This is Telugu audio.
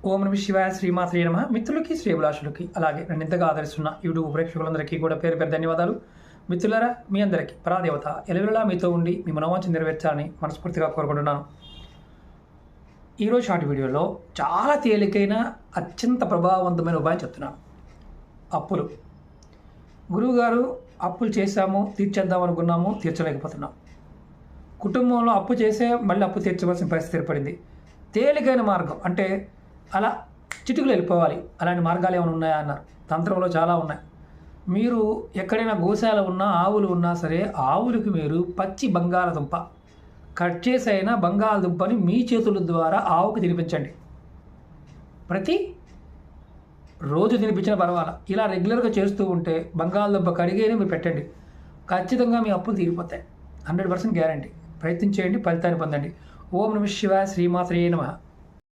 ఓం నమ శివాయ శ్రీమాత్రే నమ. మిత్రులకి శ్రేభిలాషులకి అలాగే నన్ను ఇంతగా ఆదరిస్తున్న యూట్యూబ్ ప్రేక్షకులందరికీ కూడా పేరు పేరు ధన్యవాదాలు. మిత్రులారా, మీ అందరికీ పరాదేవత ఎలవెల్లా మీతో ఉండి మీ మనోవాంఛ నెరవేర్చాలని మనస్ఫూర్తిగా కోరుకుంటున్నాను. ఈరోజు షార్ట్ వీడియోలో చాలా తేలికైన అత్యంత ప్రభావవంతమైన ఉపాయం చెప్తున్నాను. అప్పులు. గురువుగారు, అప్పులు చేశాము, తీర్చేద్దాం అనుకున్నాము, తీర్చలేకపోతున్నాం. కుటుంబంలో అప్పు చేసే మళ్ళీ అప్పు తీర్చవలసిన పరిస్థితి ఏర్పడింది. తేలికైన మార్గం అంటే అలా చిటుకులు వెళ్ళిపోవాలి, అలాంటి మార్గాలు ఏమైనా ఉన్నాయా అన్నారు. తంత్రంలో చాలా ఉన్నాయి. మీరు ఎక్కడైనా గోశాల ఉన్నా, ఆవులు ఉన్నా సరే, ఆవులకి మీరు పచ్చి బంగాళదుంప కట్ చేసి అయినా బంగాళదుంపని మీ చేతుల ద్వారా ఆవుకు తినిపించండి. ప్రతి రోజు తినిపించిన పర్వాలా, ఇలా రెగ్యులర్గా చేస్తూ ఉంటే బంగాళదుంప కడిగేనే మీరు పెట్టండి, ఖచ్చితంగా మీ అప్పులు తీరిపోతాయి. 100% గ్యారంటీ. ప్రయత్నించేయండి, ఫలితాన్ని పొందండి. ఓం నమ శివాయ శ్రీమాత్రే నమః.